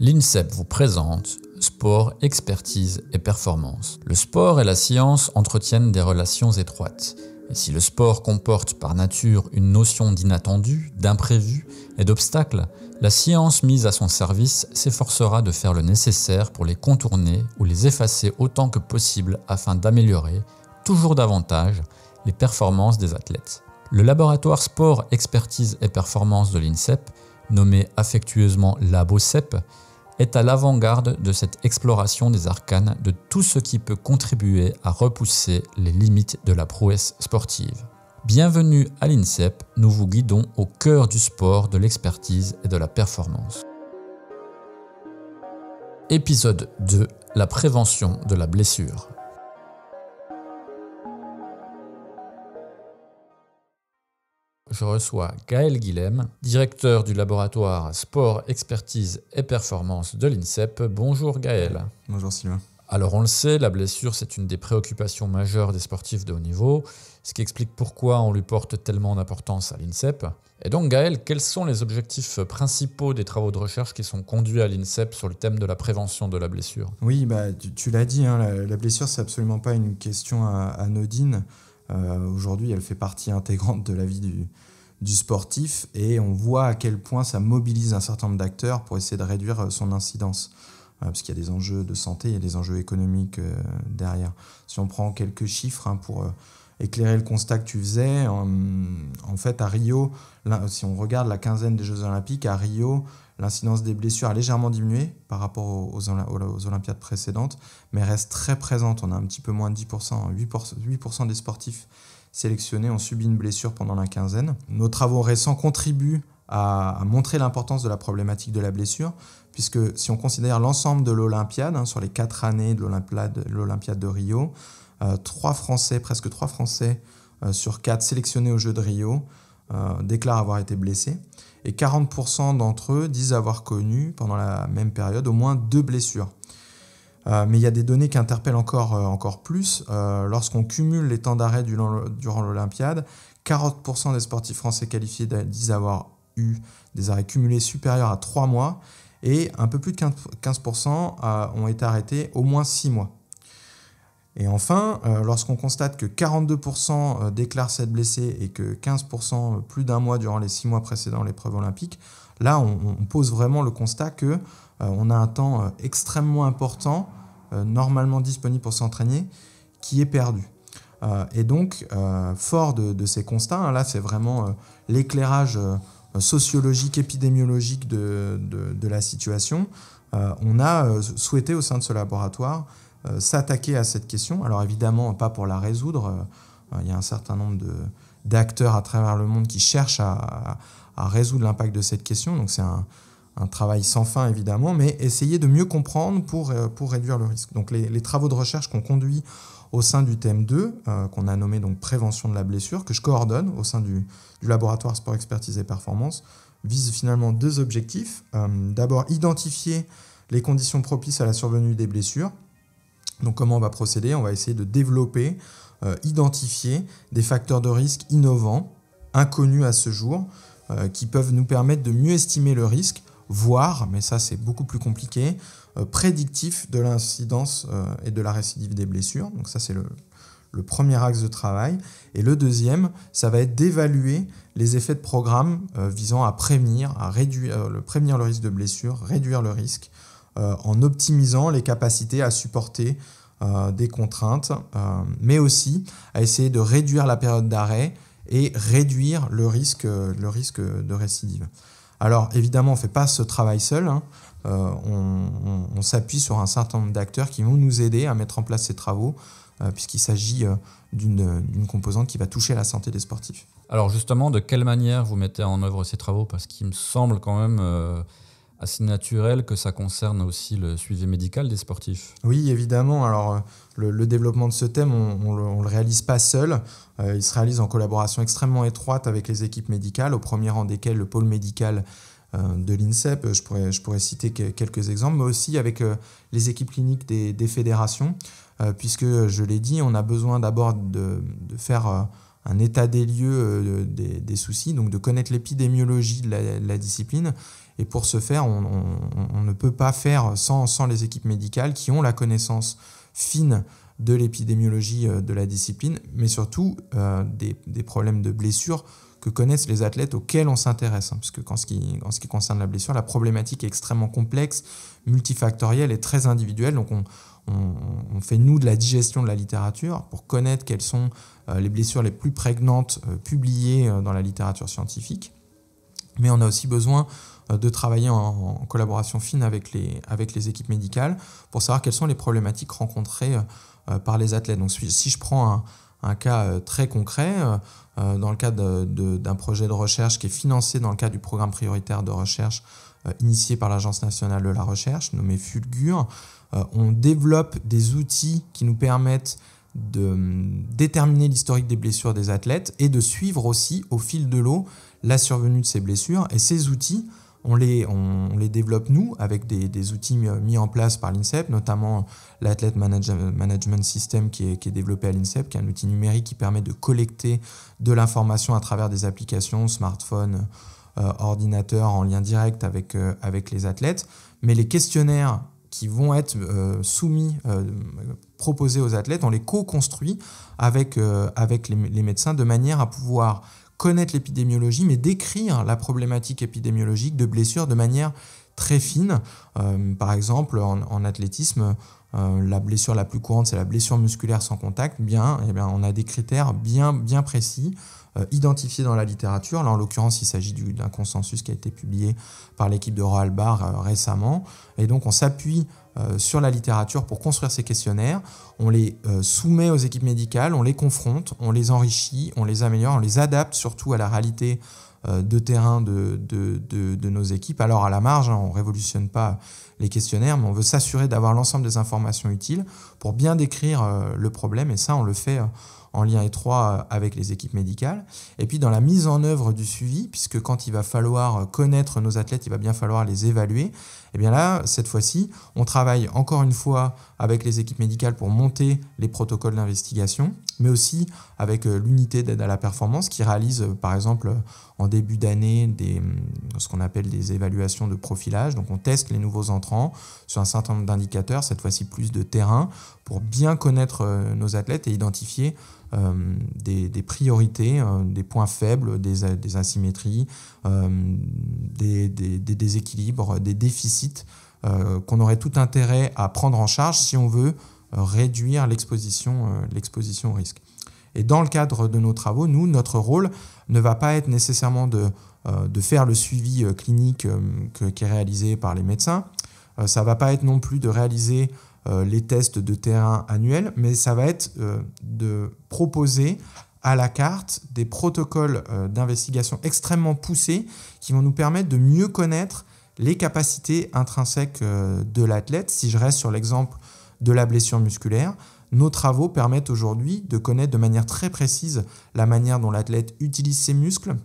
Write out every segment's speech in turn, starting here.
L'INSEP vous présente Sport, expertise et performance. Le sport et la science entretiennent des relations étroites. Et si le sport comporte par nature une notion d'inattendu, d'imprévu et d'obstacle, la science mise à son service s'efforcera de faire le nécessaire pour les contourner ou les effacer autant que possible afin d'améliorer, toujours davantage, les performances des athlètes. Le laboratoire Sport, expertise et performance de l'INSEP, nommé affectueusement LaboCep, est à l'avant-garde de cette exploration des arcanes de tout ce qui peut contribuer à repousser les limites de la prouesse sportive. Bienvenue à l'INSEP, nous vous guidons au cœur du sport, de l'expertise et de la performance. Épisode 2, la prévention de la blessure. Je reçois Gaël Guilhem, directeur du laboratoire Sport, Expertise et Performance de l'INSEP. Bonjour Gaël. Bonjour Sylvain. Alors on le sait, la blessure c'est une des préoccupations majeures des sportifs de haut niveau, ce qui explique pourquoi on lui porte tellement d'importance à l'INSEP. Et donc Gaël, quels sont les objectifs principaux des travaux de recherche qui sont conduits à l'INSEP sur le thème de la prévention de la blessure ? Oui, tu l'as dit, la blessure c'est absolument pas une question anodine. Aujourd'hui, elle fait partie intégrante de la vie du sportif et on voit à quel point ça mobilise un certain nombre d'acteurs pour essayer de réduire son incidence. Parce qu'il y a des enjeux de santé, il y a des enjeux économiques derrière. Si on prend quelques chiffres pour éclairer le constat que tu faisais, en fait à Rio, si on regarde la quinzaine des Jeux Olympiques, à Rio, l'incidence des blessures a légèrement diminué par rapport aux Olympiades précédentes, mais reste très présente. On a un petit peu moins de 10%, 8% des sportifs sélectionnés ont subi une blessure pendant la quinzaine. Nos travaux récents contribuent à montrer l'importance de la problématique de la blessure, puisque si on considère l'ensemble de l'Olympiade, sur les 4 années de l'Olympiade de Rio, presque 3 Français sur 4 sélectionnés aux Jeux de Rio déclarent avoir été blessés. Et 40% d'entre eux disent avoir connu, pendant la même période, au moins 2 blessures. Mais il y a des données qui interpellent encore plus. Lorsqu'on cumule les temps d'arrêt durant l'Olympiade, 40% des sportifs français qualifiés disent avoir eu des arrêts cumulés supérieurs à 3 mois et un peu plus de 15% ont été arrêtés au moins 6 mois. Et enfin, lorsqu'on constate que 42% déclarent s'être blessés et que 15% plus d'un mois durant les 6 mois précédant l'épreuve olympique, là on pose vraiment le constat qu'on a un temps extrêmement important, normalement disponible pour s'entraîner, qui est perdu. Et donc, fort de ces constats, là c'est vraiment l'éclairage sociologique, épidémiologique de la situation, on a souhaité au sein de ce laboratoire s'attaquer à cette question. Alors évidemment, pas pour la résoudre. Il y a un certain nombre d'acteurs à travers le monde qui cherchent à résoudre l'impact de cette question. Donc c'est un travail sans fin évidemment, mais essayer de mieux comprendre pour réduire le risque. Donc les travaux de recherche qu'on conduit au sein du thème 2, qu'on a nommé donc prévention de la blessure, que je coordonne au sein du laboratoire Sport, Expertise et Performance, visent finalement 2 objectifs. D'abord, identifier les conditions propices à la survenue des blessures. Donc comment on va procéder ? On va essayer de développer, identifier des facteurs de risque innovants, inconnus à ce jour, qui peuvent nous permettre de mieux estimer le risque, voire, mais ça c'est beaucoup plus compliqué, prédictif de l'incidence et de la récidive des blessures. Donc ça c'est le premier axe de travail. Et le deuxième, ça va être d'évaluer les effets de programme visant à prévenir le risque de blessure, réduire le risque, en optimisant les capacités à supporter des contraintes, mais aussi à essayer de réduire la période d'arrêt et réduire le risque de récidive. Alors évidemment, on ne fait pas ce travail seul, on s'appuie sur un certain nombre d'acteurs qui vont nous aider à mettre en place ces travaux, puisqu'il s'agit d'une composante qui va toucher la santé des sportifs. Alors justement, de quelle manière vous mettez en œuvre ces travaux ? Parce qu'il me semble quand même assez naturel que ça concerne aussi le suivi médical des sportifs. Oui, évidemment. Alors, le développement de ce thème, on ne le réalise pas seul. Il se réalise en collaboration extrêmement étroite avec les équipes médicales, au premier rang desquelles le pôle médical de l'INSEP. Je pourrais citer quelques exemples, mais aussi avec les équipes cliniques des fédérations, puisque, je l'ai dit, on a besoin d'abord de faire un état des lieux des soucis, donc de connaître l'épidémiologie de la discipline. Et pour ce faire, on ne peut pas faire sans les équipes médicales qui ont la connaissance fine de l'épidémiologie de la discipline, mais surtout des problèmes de blessures que connaissent les athlètes auxquels on s'intéresse. Parce que en ce qui concerne la blessure, la problématique est extrêmement complexe, multifactorielle et très individuelle. Donc on fait, nous, de la digestion de la littérature pour connaître quelles sont les blessures les plus prégnantes publiées dans la littérature scientifique. Mais on a aussi besoin de travailler en collaboration fine avec les équipes médicales pour savoir quelles sont les problématiques rencontrées par les athlètes. Donc si je prends un cas très concret, dans le cadre d'un projet de recherche qui est financé dans le cadre du programme prioritaire de recherche initié par l'Agence nationale de la recherche, nommé Fulgur, on développe des outils qui nous permettent de déterminer l'historique des blessures des athlètes et de suivre aussi au fil de l'eau la survenue de ces blessures. Et ces outils, on les développe nous avec des outils mis en place par l'INSEP, notamment l'Athlete Management System qui est développé à l'INSEP, qui est un outil numérique qui permet de collecter de l'information à travers des applications, smartphones, ordinateurs en lien direct avec les athlètes. Mais les questionnaires qui vont être proposés aux athlètes, on les co-construit avec les médecins de manière à pouvoir connaître l'épidémiologie, mais décrire la problématique épidémiologique de blessures de manière très fine. Par exemple, en athlétisme, la blessure la plus courante, c'est la blessure musculaire sans contact. On a des critères bien précis, identifiés dans la littérature. Là, en l'occurrence, il s'agit d'un consensus qui a été publié par l'équipe de Roald Barr récemment. Et donc, on s'appuie sur la littérature pour construire ces questionnaires. On les soumet aux équipes médicales, on les confronte, on les enrichit, on les améliore, on les adapte surtout à la réalité de terrain de nos équipes. Alors à la marge, on ne révolutionne pas les questionnaires, mais on veut s'assurer d'avoir l'ensemble des informations utiles pour bien décrire le problème, et ça on le fait en lien étroit avec les équipes médicales. Et puis dans la mise en œuvre du suivi, puisque quand il va falloir connaître nos athlètes, il va bien falloir les évaluer, et bien là, cette fois-ci, on travaille encore une fois avec les équipes médicales pour monter les protocoles d'investigation, mais aussi avec l'unité d'aide à la performance qui réalise, par exemple, en début d'année, ce qu'on appelle des évaluations de profilage. Donc on teste les nouveaux entrants sur un certain nombre d'indicateurs, cette fois-ci plus de terrain, pour bien connaître nos athlètes et identifier des priorités, des points faibles, des asymétries, des déséquilibres, des déficits qu'on aurait tout intérêt à prendre en charge si on veut réduire l'exposition au risque. Et dans le cadre de nos travaux, notre rôle ne va pas être nécessairement de faire le suivi clinique qui est réalisé par les médecins. Ça ne va pas être non plus de réaliser les tests de terrain annuels, mais ça va être de proposer à la carte des protocoles d'investigation extrêmement poussés qui vont nous permettre de mieux connaître les capacités intrinsèques de l'athlète. Si je reste sur l'exemple de la blessure musculaire, nos travaux permettent aujourd'hui de connaître de manière très précise la manière dont l'athlète utilise ses muscles,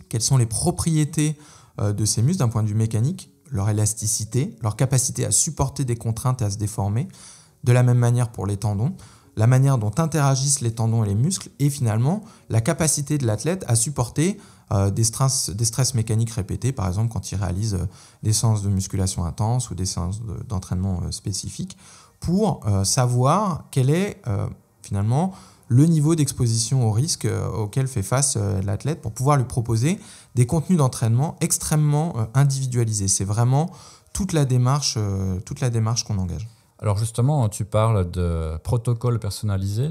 quelles sont les propriétés de ces muscles d'un point de vue mécanique, leur élasticité, leur capacité à supporter des contraintes et à se déformer, de la même manière pour les tendons, la manière dont interagissent les tendons et les muscles, et finalement la capacité de l'athlète à supporter des stress mécaniques répétés, par exemple quand il réalise des séances de musculation intense ou des séances d'entraînement spécifiques, pour savoir quel est finalement le niveau d'exposition au risque auquel fait face l'athlète, pour pouvoir lui proposer des contenus d'entraînement extrêmement individualisés. C'est vraiment toute la démarche qu'on engage. Alors justement, tu parles de protocole personnalisé.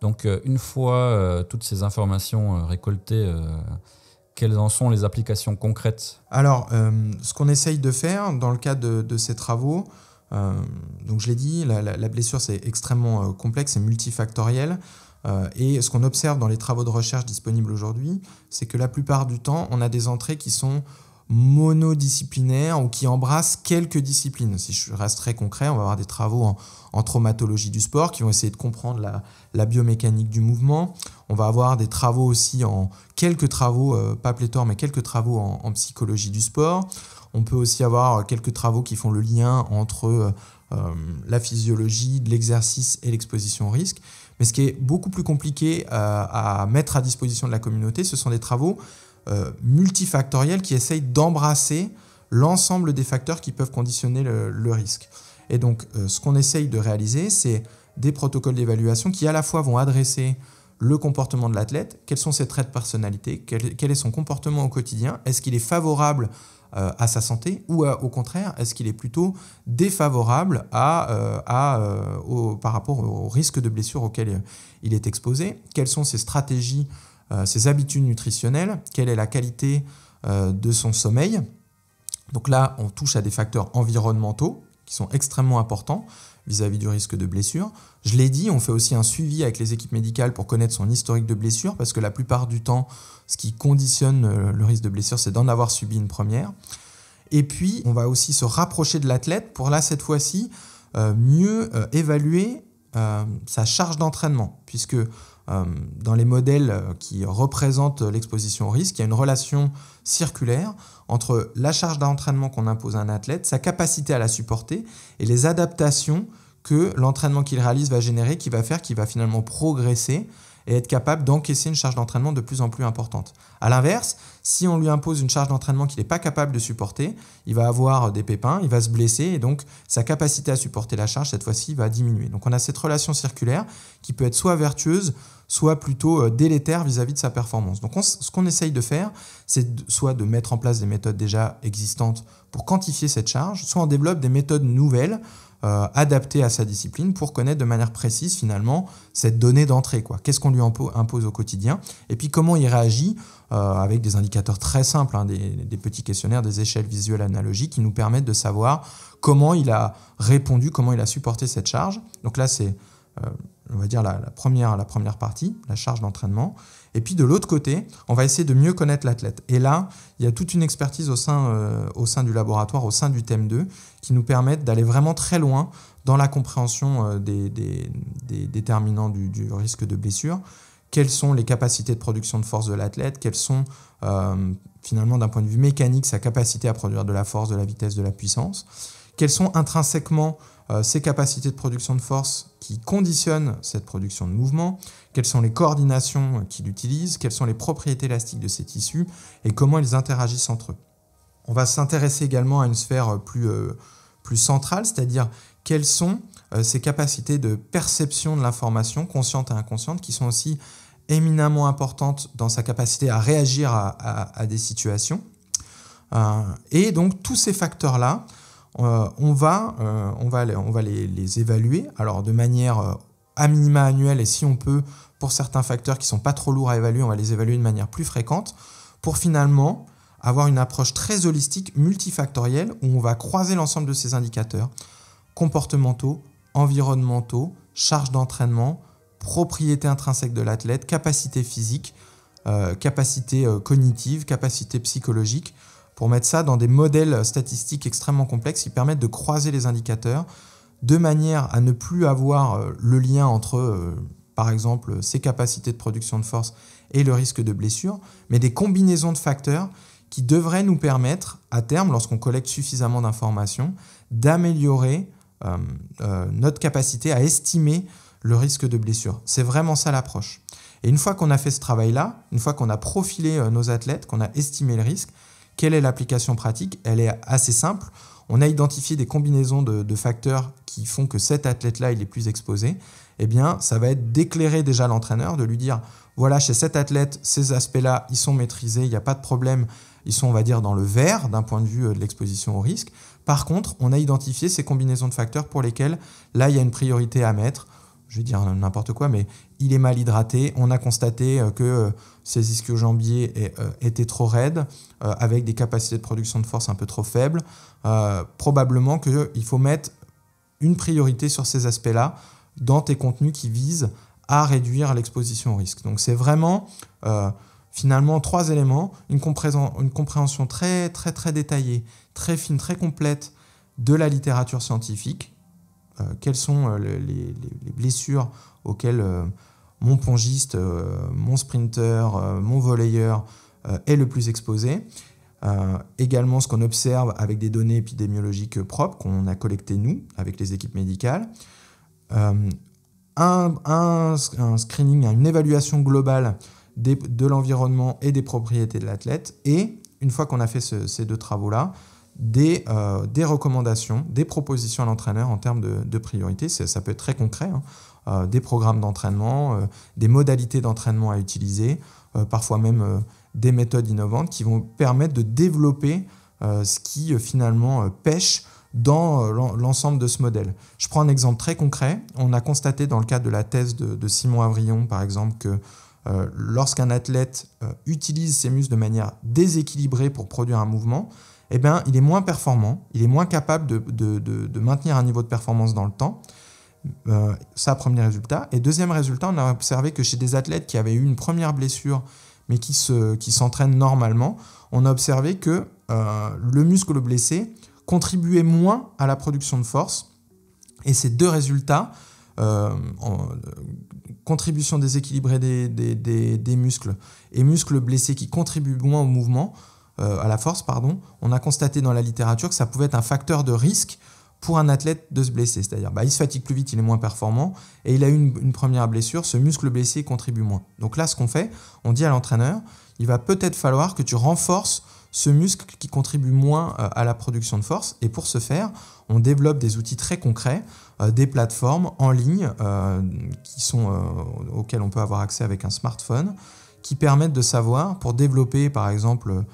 Donc une fois toutes ces informations récoltées, quelles en sont les applications concrètes ? Alors, ce qu'on essaye de faire dans le cadre de ces travaux, donc je l'ai dit, la blessure c'est extrêmement complexe et multifactoriel. Et ce qu'on observe dans les travaux de recherche disponibles aujourd'hui, c'est que la plupart du temps, on a des entrées qui sont monodisciplinaires ou qui embrassent quelques disciplines. Si je reste très concret, on va avoir des travaux en traumatologie du sport qui vont essayer de comprendre la biomécanique du mouvement. On va avoir des travaux aussi quelques travaux, pas pléthore, mais quelques travaux en psychologie du sport. On peut aussi avoir quelques travaux qui font le lien entre la physiologie de l'exercice et l'exposition au risque. Mais ce qui est beaucoup plus compliqué à mettre à disposition de la communauté, ce sont des travaux multifactoriels qui essayent d'embrasser l'ensemble des facteurs qui peuvent conditionner le risque. Et donc, ce qu'on essaye de réaliser, c'est des protocoles d'évaluation qui à la fois vont adresser le comportement de l'athlète, quels sont ses traits de personnalité, quel est son comportement au quotidien, est-ce qu'il est favorable à sa santé ou au contraire, est-ce qu'il est plutôt défavorable par rapport au risque de blessure auquel il est exposé, quelles sont ses stratégies, ses habitudes nutritionnelles, quelle est la qualité de son sommeil. Donc là, on touche à des facteurs environnementaux qui sont extrêmement importants vis-à-vis du risque de blessure. Je l'ai dit, on fait aussi un suivi avec les équipes médicales pour connaître son historique de blessure, parce que la plupart du temps, ce qui conditionne le risque de blessure, c'est d'en avoir subi une première. Et puis, on va aussi se rapprocher de l'athlète pour là, cette fois-ci, mieux évaluer sa charge d'entraînement, puisque dans les modèles qui représentent l'exposition au risque, il y a une relation circulaire entre la charge d'entraînement qu'on impose à un athlète, sa capacité à la supporter et les adaptations que l'entraînement qu'il réalise va générer, qui va faire qu'il va finalement progresser et être capable d'encaisser une charge d'entraînement de plus en plus importante. A l'inverse, si on lui impose une charge d'entraînement qu'il n'est pas capable de supporter, il va avoir des pépins, il va se blesser et donc sa capacité à supporter la charge, cette fois-ci, va diminuer. Donc on a cette relation circulaire qui peut être soit vertueuse, soit plutôt délétère vis-à-vis de sa performance. Donc ce qu'on essaye de faire, c'est soit de mettre en place des méthodes déjà existantes pour quantifier cette charge, soit on développe des méthodes nouvelles adaptées à sa discipline pour connaître de manière précise finalement cette donnée d'entrée. Qu'est-ce qu'on lui impose au quotidien et puis comment il réagit avec des indicateurs très simples, des petits questionnaires, des échelles visuelles analogiques qui nous permettent de savoir comment il a répondu, comment il a supporté cette charge. Donc là, c'est on va dire la première partie, la charge d'entraînement. Et puis de l'autre côté, on va essayer de mieux connaître l'athlète. Et là, il y a toute une expertise au sein du laboratoire, au sein du thème 2, qui nous permettent d'aller vraiment très loin dans la compréhension des déterminants du risque de blessure. Quelles sont les capacités de production de force de l'athlète, quelles sont finalement d'un point de vue mécanique sa capacité à produire de la force, de la vitesse, de la puissance, quelles sont intrinsèquement ces capacités de production de force qui conditionnent cette production de mouvement, quelles sont les coordinations qu'il utilise, quelles sont les propriétés élastiques de ces tissus et comment ils interagissent entre eux. On va s'intéresser également à une sphère plus centrale, c'est-à-dire quelles sont ces capacités de perception de l'information consciente et inconsciente qui sont aussi éminemment importantes dans sa capacité à réagir à des situations. Et donc tous ces facteurs-là, on va les évaluer, alors de manière à minima annuelle, et si on peut, pour certains facteurs qui ne sont pas trop lourds à évaluer, on va les évaluer de manière plus fréquente, pour finalement avoir une approche très holistique, multifactorielle, où on va croiser l'ensemble de ces indicateurs comportementaux, environnementaux, charge d'entraînement, propriété intrinsèque de l'athlète, capacité physique, capacité cognitive, capacité psychologique, pour mettre ça dans des modèles statistiques extrêmement complexes qui permettent de croiser les indicateurs de manière à ne plus avoir le lien entre, par exemple, ses capacités de production de force et le risque de blessure, mais des combinaisons de facteurs qui devraient nous permettre, à terme, lorsqu'on collecte suffisamment d'informations, d'améliorer notre capacité à estimer le risque de blessure. C'est vraiment ça l'approche. Et une fois qu'on a fait ce travail-là, une fois qu'on a profilé nos athlètes, qu'on a estimé le risque, quelle est l'application pratique? Elle est assez simple. On a identifié des combinaisons de facteurs qui font que cet athlète-là, il est plus exposé. Eh bien, ça va être d'éclairer déjà l'entraîneur, de lui dire, voilà, chez cet athlète, ces aspects-là, ils sont maîtrisés, il n'y a pas de problème, ils sont, on va dire, dans le vert d'un point de vue de l'exposition au risque. Par contre, on a identifié ces combinaisons de facteurs pour lesquels, là, il y a une priorité à mettre. Je vais dire n'importe quoi, mais il est mal hydraté. On a constaté que ses ischio-jambiers étaient trop raides, avec des capacités de production de force un peu trop faibles. Probablement qu'il faut mettre une priorité sur ces aspects-là dans tes contenus qui visent à réduire l'exposition au risque. Donc c'est vraiment finalement 3 éléments, une compréhension très, très, très détaillée, très fine, très complète de la littérature scientifique. Quelles sont les blessures auxquelles mon pongiste, mon sprinter, mon volleyeur est le plus exposé. Également ce qu'on observe avec des données épidémiologiques propres qu'on a collectées nous, avec les équipes médicales. un screening, une évaluation globale de l'environnement et des propriétés de l'athlète, et une fois qu'on a fait ces 2 travaux-là, des recommandations, des propositions à l'entraîneur en termes de priorité. Ça peut être très concret, hein. Des programmes d'entraînement, des modalités d'entraînement à utiliser, parfois même des méthodes innovantes qui vont permettre de développer ce qui finalement pêche dans l'ensemble de ce modèle. Je prends un exemple très concret. On a constaté dans le cadre de la thèse de Simon Avrillon, par exemple, que lorsqu'un athlète utilise ses muscles de manière déséquilibrée pour produire un mouvement, eh bien, il est moins performant, il est moins capable de maintenir un niveau de performance dans le temps. Ça, premier résultat. Et deuxième résultat, on a observé que chez des athlètes qui avaient eu une première blessure, mais qui s'entraînent normalement, on a observé que le muscle blessé contribuait moins à la production de force. Et ces 2 résultats, contribution déséquilibrée des muscles et muscles blessés qui contribuent moins au mouvement, à la force, on a constaté dans la littérature que ça pouvait être un facteur de risque pour un athlète de se blesser. C'est-à-dire, il se fatigue plus vite, il est moins performant, et il a eu une première blessure, ce muscle blessé contribue moins. Donc là, ce qu'on fait, on dit à l'entraîneur, il va peut-être falloir que tu renforces ce muscle qui contribue moins à la production de force, et pour ce faire, on développe des outils très concrets, des plateformes en ligne auxquelles on peut avoir accès avec un smartphone, qui permettent de savoir, pour développer par exemple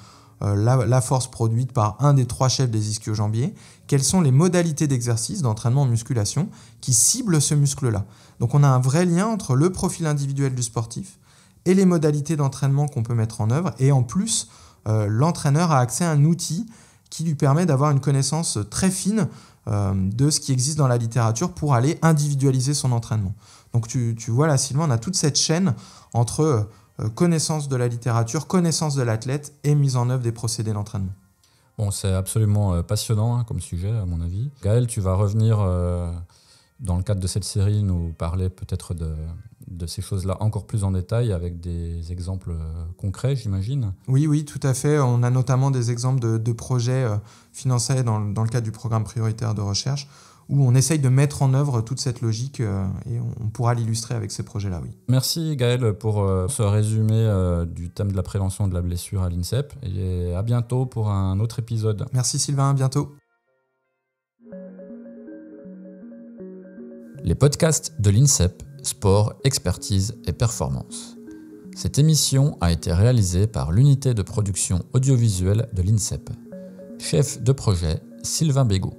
la force produite par un des 3 chefs des ischio-jambiers, quelles sont les modalités d'exercice, d'entraînement en musculation qui ciblent ce muscle-là. Donc on a un vrai lien entre le profil individuel du sportif et les modalités d'entraînement qu'on peut mettre en œuvre, et en plus, l'entraîneur a accès à un outil qui lui permet d'avoir une connaissance très fine de ce qui existe dans la littérature pour aller individualiser son entraînement. Donc tu vois là, Sylvain, on a toute cette chaîne entre connaissance de la littérature, connaissance de l'athlète et mise en œuvre des procédés d'entraînement. Bon, c'est absolument passionnant comme sujet, à mon avis. Gaël, tu vas revenir dans le cadre de cette série, nous parler peut-être de ces choses-là encore plus en détail, avec des exemples concrets, j'imagine. Oui, tout à fait. On a notamment des exemples de projets financés dans le cadre du programme prioritaire de recherche, où on essaye de mettre en œuvre toute cette logique et on pourra l'illustrer avec ces projets-là, oui. Merci Gaël pour ce résumé du thème de la prévention de la blessure à l'INSEP, et à bientôt pour un autre épisode. Merci Sylvain, à bientôt. Les podcasts de l'INSEP, Sport, Expertise et Performance. Cette émission a été réalisée par l'unité de production audiovisuelle de l'INSEP. Chef de projet, Sylvain Bégaud.